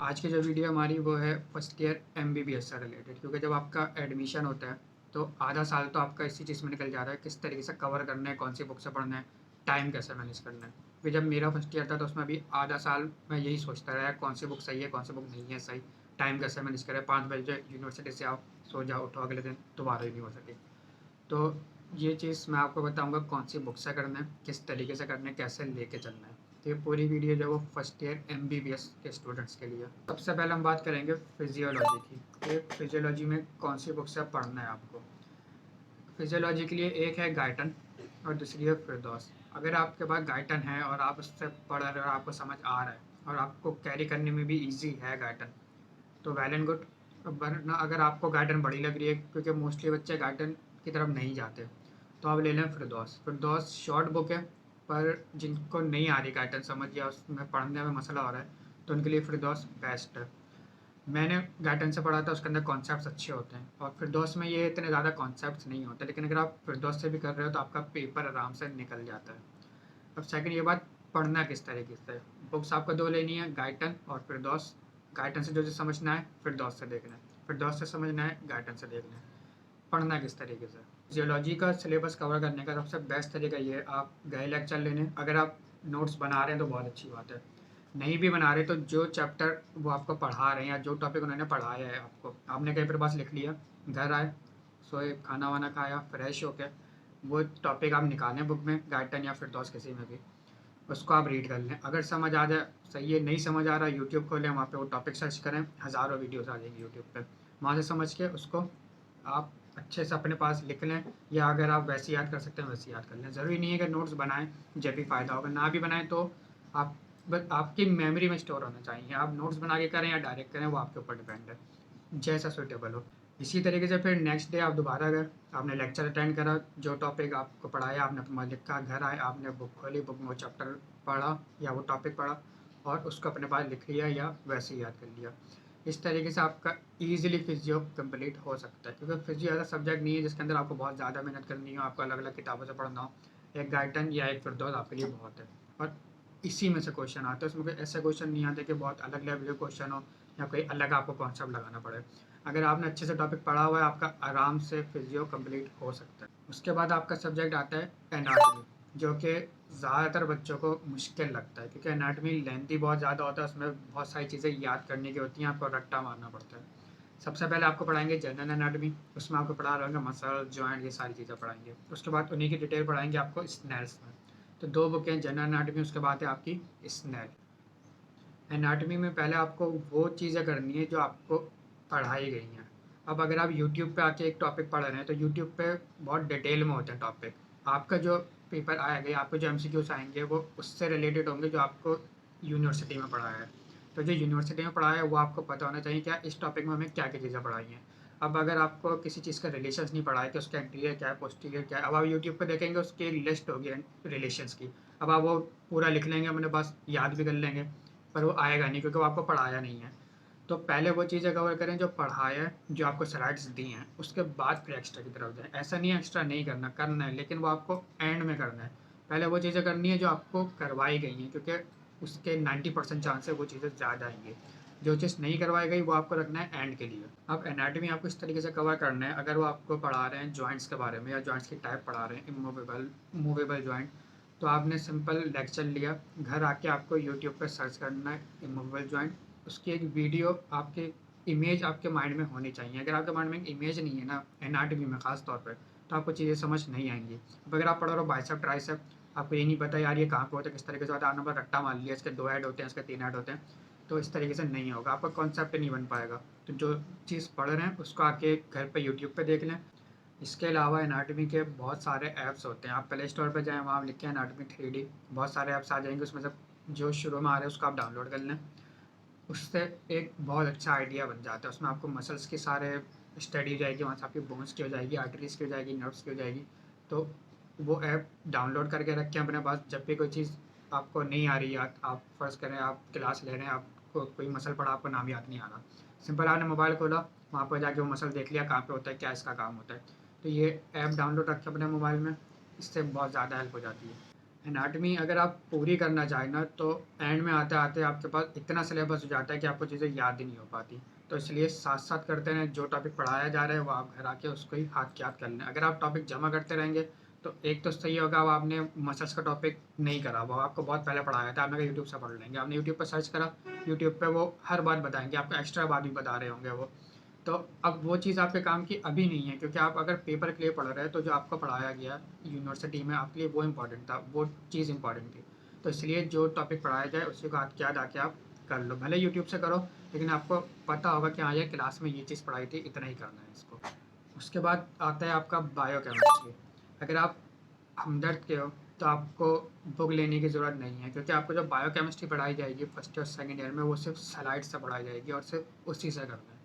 आज की जो वीडियो हमारी वो है फर्स्ट ईयर एमबीबीएस से रिलेटेड, क्योंकि जब आपका एडमिशन होता है तो आधा साल तो आपका इसी चीज़ में निकल जाता है, किस तरीके से कवर करना है, कौन सी बुक से पढ़ना है, टाइम कैसे मैनेज करना है। फिर जब मेरा फर्स्ट ईयर था तो उसमें भी आधा साल मैं यही सोचता रहा कौन सी बुक सही है, कौन सी बुक नहीं है सही, टाइम कैसे मैनेज करें। 5 बजे यूनिवर्सिटी से आओ, सो जाओ, उठो, अगले दिन दोबारा यूनिवर्सिटी। तो ये चीज़ मैं आपको बताऊंगा कौन सी बुक से करना है, किस तरीके से करना है, कैसे लेके चलना है। तो ये पूरी वीडियो जो है वो फर्स्ट ईयर एमबीबीएस के स्टूडेंट्स के लिए। सबसे पहले हम बात करेंगे फिजियोलॉजी की। तो फिजियोलॉजी में कौन सी बुक से पढ़ना है आपको। फिजियोलॉजी के लिए एक है गाइटन और दूसरी है फिरदौस। अगर आपके पास गाइटन है और आप उससे पढ़ रहे हो और आपको समझ आ रहा है और आपको कैरी करने में भी ईजी है गाइटन, तो वेल एंड गुड। वरना अगर आपको गाइडन बड़ी लग रही है, क्योंकि मोस्टली बच्चे गाइडन की तरफ नहीं जाते, तो आप ले लें फिरदौस। फिरदौस शॉर्ट बुक है, पर जिनको नहीं आ रही गाइडन समझ या उसमें पढ़ने में मसला हो रहा है तो उनके लिए फिरदौस बेस्ट है। मैंने गाइडन से पढ़ा था, उसके अंदर कॉन्सेप्ट्स अच्छे होते हैं और फिरदौस में ये इतने ज़्यादा कॉन्सेप्ट्स नहीं होते, लेकिन अगर आप फिरदौस से भी कर रहे हो तो आपका पेपर आराम से निकल जाता है। अब सेकंड ये बात, पढ़ना किस तरीके से। बुक्स आपको दो लेनी है, गाइटन और फिरदौस। गाइटन से जो समझना है फिरदौस से देखना है, फिरदौस से समझना है गाइटन से देखना है। पढ़ना किस तरीके से। जियोलॉजी का सिलेबस कवर करने का सबसे बेस्ट तरीका ये है, आप गए लेक्चर लेने। अगर आप नोट्स बना रहे हैं तो बहुत अच्छी बात है, नहीं भी बना रहे तो जो चैप्टर वो आपको पढ़ा रहे हैं या जो टॉपिक उन्होंने पढ़ाया है आपको, आपने कहीं पर पास लिख लिया, घर आए, सोए, खाना वाना खाया, फ्रेश होके वो टॉपिक आप निकालें बुक में, गाइटन या फिरदौस किसी में भी, उसको आप रीड कर लें। अगर समझ आ जाए सही है, नहीं समझ आ रहा यूट्यूब खोलें, वहाँ पे वो टॉपिक सर्च करें, हज़ारों वीडियोस आ जाएंगी यूट्यूब पे, वहाँ से समझ के उसको आप अच्छे से अपने पास लिख लें। या अगर आप वैसे याद कर सकते हैं वैसे याद कर लें। ज़रूरी नहीं है कि नोट्स बनाएं जब भी फ़ायदा होगा, ना भी बनाएं तो आप बस आपकी मेमोरी में स्टोर होना चाहिए। आप नोट्स बना के करें या डायरेक्ट करें, वो आपके ऊपर डिपेंड है, जैसा सूटेबल हो। इसी तरीके से फिर नेक्स्ट डे आप दोबारा गए, आपने लेक्चर अटेंड करा, जो टॉपिक आपको पढ़ाया आपने अपने पास लिखा, घर आए आपने बुक खोली, बुक में वो चैप्टर पढ़ा या वो टॉपिक पढ़ा और उसको अपने पास लिख लिया या वैसे ही याद कर लिया। इस तरीके से आपका ईजिली फिजियो कंप्लीट हो सकता है, क्योंकि फिजियो ऐसा सब्जेक्ट नहीं है जिसके अंदर आपको बहुत ज़्यादा मेहनत करनी हो, आपको अलग अलग किताबों से पढ़ना हो। एक गाइडन या एक फिरदौस आपके लिए बहुत है और इसी में से क्वेश्चन आते हैं। उसमें कोई ऐसे क्वेश्चन नहीं आते कि बहुत अलग लेवल के क्वेश्चन हो या कोई अलग आपको कॉन्सेप्ट लगाना पड़े। अगर आपने अच्छे से टॉपिक पढ़ा हुआ है, आपका आराम से फिजियो कंप्लीट हो सकता है। उसके बाद आपका सब्जेक्ट आता है एनाटॉमी, जो कि ज़्यादातर बच्चों को मुश्किल लगता है, क्योंकि एनाटॉमी लेंथी बहुत ज़्यादा होता है, उसमें बहुत सारी चीज़ें याद करने की होती हैं, आपको रट्टा मारना पड़ता है। सबसे पहले आपको पढ़ाएंगे जनरल एनाटॉमी, उसमें आपको पढ़ा रहे होंगे मसल, जॉइंट, ये सारी चीज़ें पढ़ाएंगे। उसके बाद उन्हीं की डिटेल पढ़ाएंगे आपको स्नेल्स में। तो दो बुकें हैं, जनरल एनाटॉमी, उसके बाद है आपकी स्नेल। एनाटॉमी में पहले आपको वो चीज़ें करनी है जो आपको पढ़ाई गई हैं। अब अगर आप यूट्यूब पे आके एक टॉपिक पढ़ रहे हैं तो यूट्यूब पे बहुत डिटेल में होते हैं टॉपिक। आपका जो पेपर आएगा, आपको जो एमसीक्यूज आएंगे वो उससे रिलेटेड होंगे जो आपको यूनिवर्सिटी में पढ़ाया है। तो जो यूनिवर्सिटी में पढ़ाया है वो आपको पता होना चाहिए क्या इस टॉपिक में हमें क्या क्या चीज़ें पढ़ाई हैं। अब अगर आपको किसी चीज़ का रिलेशंस नहीं पढ़ा है कि उसका एंटीरियर क्या है, पोस्टीरियर क्या है, अब आप यूट्यूब पे देखेंगे उसकी लिस्ट होगी रिलेशंस की। अब आप वो पूरा लिख लेंगे अपने पास, याद भी कर लेंगे, पर वो आएगा नहीं क्योंकि वो आपको पढ़ाया नहीं है। तो पहले वो चीज़ें कवर करें जो पढ़ाया है, जो आपको स्लाइड्स दी हैं, उसके बाद फिर एक्स्ट्रा की तरफ जाएँ। ऐसा नहीं है एक्स्ट्रा नहीं करना, करना है, लेकिन वो आपको एंड में करना है। पहले वो चीज़ें करनी है जो आपको करवाई गई हैं, क्योंकि उसके 90% चांस है वो चीज़ें ज़्यादा आएंगी। जो चीज़ नहीं करवाई गई वो आपको रखना है एंड के लिए। अब एनाटॉमी आपको इस तरीके से कवर करना है, अगर वो आपको पढ़ा रहे हैं जॉइंट्स के बारे में या जॉइंट्स की टाइप पढ़ा रहे हैं, इमूवेबल, मूवेबल जॉइंट, तो आपने सिंपल लेक्चर लिया, घर आके आपको यूट्यूब पे सर्च करना है इमूवेबल जॉइंट, उसकी एक वीडियो, आपके इमेज आपके माइंड में होनी चाहिए। अगर आपके माइंड में एक इमेज नहीं है ना एनाटॉमी में ख़ास तौर पर, तो आपको चीज़ें समझ नहीं आएंगी। अब अगर आप पढ़ रहे हो बाइसेप ट्राइसेप, आपको ये नहीं पता यार ये कहाँ पे होता है, किस तरीके से होता है, आपने बस रट्टा मान लिया इसके 2 ऐड होते हैं, इसके 3 ऐड होते हैं, तो इस तरीके से नहीं होगा, आपका कॉन्सेप्ट नहीं बन पाएगा। तो जो चीज़ पढ़ रहे हैं उसको आके घर पे यूट्यूब पे देख लें। इसके अलावा एनाटॉमी के बहुत सारे ऐप्स होते हैं, आप प्ले स्टोर पर जाएँ, वहाँ लिखें एनाटॉमी 3D, बहुत सारे ऐप्स आ जाएंगे, उसमें से जो शुरू में आ रहे हैं उसको आप डाउनलोड कर लें। उससे एक बहुत अच्छा आइडिया बन जाता है, उसमें आपको मसल्स की सारे स्टडी हो जाएगी, वहाँ से आपकी बोन्स की हो जाएगी, आर्टरीज की हो जाएगी, नर्व्स की हो जाएगी। तो वो ऐप डाउनलोड करके रखें अपने पास, जब भी कोई चीज़ आपको नहीं आ रही याद, आप फ़र्ज़ करें आप क्लास ले रहे हैं, आपको कोई मसल पढ़ा, आपको नाम याद नहीं आ रहा, सिंपल आपने मोबाइल खोला, वहाँ पर जाके वो मसल देख लिया कहाँ पे होता है, क्या इसका काम होता है। तो ये ऐप डाउनलोड रखें अपने मोबाइल में, इससे बहुत ज़्यादा हेल्प हो जाती है। एनाटमी अगर आप पूरी करना चाहें ना तो एंड में आते-आते आपके पास इतना सिलेबस हो जाता है कि आपको चीज़ें याद ही नहीं हो पाती। तो इसलिए साथ-साथ करते रहें, जो टॉपिक पढ़ाया जा रहा है वो आप घर आके उसको ही हाथ के हाथ कर लें। अगर आप टॉपिक जमा करते रहेंगे तो एक तो सही होगा, अब आपने मसल्स का टॉपिक नहीं करा, वो आपको बहुत पहले पढ़ाया था, आपने कहा यूट्यूब से पढ़ लेंगे। आपने यूट्यूब पर सर्च करा, यूट्यूब पे वो हर बात बताएँगे, आपको एक्स्ट्रा बात भी बता रहे होंगे वो। तो अब वो चीज़ आपके काम की अभी नहीं है, क्योंकि आप अगर पेपर के लिए पढ़ रहे हैं तो जो आपको पढ़ाया गया यूनिवर्सिटी में आपके लिए वो इम्पोर्टेंट था, वो चीज़ इम्पोर्टेंट थी। तो इसलिए जो टॉपिक पढ़ाया जाए उसी को हाथ के याद आके आप कर लो, भले यूट्यूब से करो, लेकिन आपको पता होगा कि हाँ ये क्लास में ये चीज़ पढ़ाई थी, इतना ही करना है इसको। उसके बाद आता है आपका बायोकेमिस्ट्री। अगर आप हमदर्द के हो तो आपको बुक लेने की ज़रूरत नहीं है, क्योंकि आपको जो बायोकेमिस्ट्री पढ़ाई जाएगी फर्स्ट और सेकंड ईयर में वो सिर्फ स्लाइड से पढ़ाई जाएगी और सिर्फ उसी से करना है।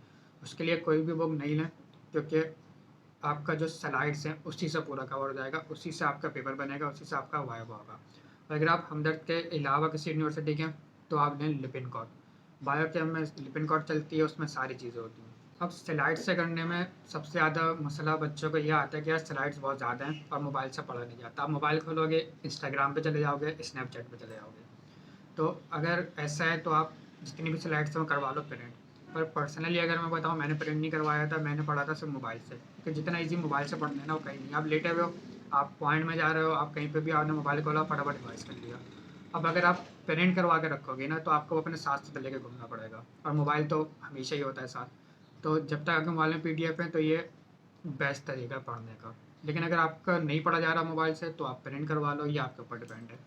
उसके लिए कोई भी बुक नहीं लें, क्योंकि आपका जो स्लाइड्स हैं उसी से पूरा कवर हो जाएगा, उसी से आपका पेपर बनेगा, उसी से आपका वाइवा होगा। और अगर आप हमदर्द के अलावा किसी यूनिवर्सिटी के हैं तो आप लें लिपिन कॉट। बायोकेम में लिपिन कॉट चलती है, उसमें सारी चीज़ें होती हैं। अब स्लाइड से करने में सबसे ज़्यादा मसला बच्चों को यह आता है कि यार स्लाइड्स बहुत ज़्यादा हैं और मोबाइल से पढ़ा नहीं जाता। आप मोबाइल खोलोगे, इंस्टाग्राम पे चले जाओगे, स्नैपचैट पे चले जाओगे। तो अगर ऐसा है तो आप जितनी भी स्लाइड्स हैं वो करवा लो प्रिंट। पर पर्सनली अगर मैं बताऊँ, मैंने प्रिंट नहीं करवाया था, मैंने पढ़ा था सिर्फ मोबाइल से, क्योंकि जितना ईजी मोबाइल से पढ़ना है ना वो कहीं नहीं। आप लेटे हुए हो, आप पॉइंट में जा रहे हो, आप कहीं पे भी आपने मोबाइल खोला, फटाफट रिवाइज कर लिया। अब अगर आप प्रिंट करवा के रखोगे ना तो आपको अपने साथ से लेके घूमना पड़ेगा, और मोबाइल तो हमेशा ही होता है साथ। तो जब तक आपके मोबाइल में पीडीएफ है तो ये बेस्ट तरीका है पढ़ने का। लेकिन अगर आपका नहीं पढ़ा जा रहा मोबाइल से तो आप प्रिंट करवा लो, ये आपके ऊपर डिपेंड है।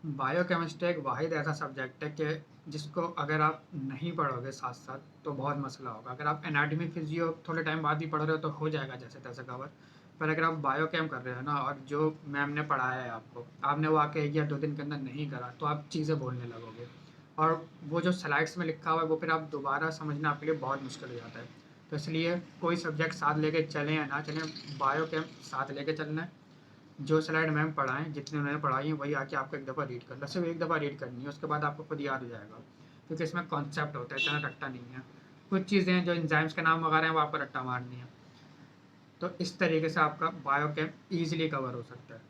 बायोकेमिस्ट्री एक वाहिद ऐसा सब्जेक्ट है कि जिसको अगर आप नहीं पढ़ोगे साथ साथ तो बहुत मसला होगा। अगर आप एनाटॉमी फिजियो थोड़े टाइम बाद भी पढ़ रहे हो तो हो जाएगा जैसे तैसे कवर। पर अगर आप बायोकेम कर रहे हो ना और जो मैम ने पढ़ाया है आपको, आपने वो आके 1 या 2 दिन के अंदर नहीं करा तो आप चीज़ें बोलने लगोगे, और वो जो स्लाइड्स में लिखा हुआ है वो फिर आप दोबारा समझना आपके लिए बहुत मुश्किल हो जाता है। तो इसलिए कोई सब्जेक्ट साथ लेके चलें या ना चलें, बायोकेम साथ लेके चलना है। जो स्लाइड मैम पढ़ाएँ, जितनी उन्होंने पढ़ाई है वही आके आपको एक दफ़ा रीड करना, सिर्फ एक दफ़ा रीड करनी है, उसके बाद आपको खुद याद हो जाएगा, क्योंकि इसमें कॉन्सेप्ट होता है, इतना रट्टा नहीं है। कुछ चीज़ें हैं जो एंजाइम्स के नाम वगैरह हैं वो आपको रट्टा मारनी है। तो इस तरीके से आपका बायोकेम ईज़िली कवर हो सकता है।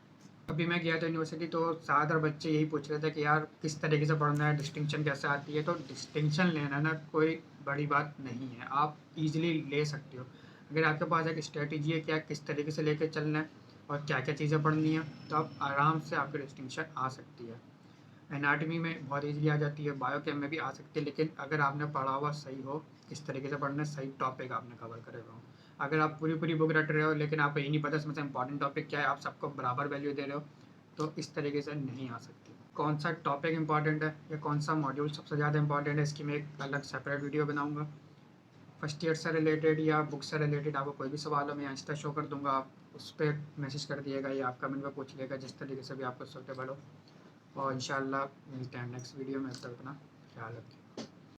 अभी मैं गया था यूनिवर्सिटी तो ज़्यादातर बच्चे यही पूछ रहे थे कि यार किस तरीके से पढ़ना है, डिस्टिंक्शन कैसे आती है। तो डिस्टिंक्शन लेना ना कोई बड़ी बात नहीं है, आप ईज़िली ले सकते हो। अगर आपके पास एक स्ट्रैटेजी है कि आप किस तरीके से लेके चलना है और क्या-क्या चीज़ें पढ़नी है, तो आप आराम से आपकी डिस्टिंक्शन आ सकती है। एनाटॉमी में बहुत ईज़िली आ जाती है, बायोकेम में भी आ सकती है, लेकिन अगर आपने पढ़ा हुआ सही हो, किस तरीके से पढ़ना है, सही टॉपिक आपने कवर करे हुए हों। अगर आप पूरी-पूरी बुक रट रहे हो लेकिन आपको ये नहीं पता इसमें से इम्पोर्टेंट टॉपिक क्या है, आप सबको बराबर वैल्यू दे रहे हो, तो इस तरीके से नहीं आ सकती। कौन सा टॉपिक इम्पोर्टेंट है या कौन सा मॉड्यूल सबसे ज़्यादा इम्पोर्टेंट है, इसकी मैं एक अलग सेपरेट वीडियो बनाऊँगा। फर्स्ट ईयर से रिलेटेड या बुक से रिलेटेड आपको कोई भी सवाल हो, मैं यहाँ इंस्टा शो कर दूँगा, आप उस पे मैसेज कर दिएगा या आप कमेंट में पूछ लिएगा, जिस तरीके से भी आपको सूटेबल हो। और इंशाल्लाह मिलते हैं नेक्स्ट वीडियो में, तब तक अपना ख्याल रखें।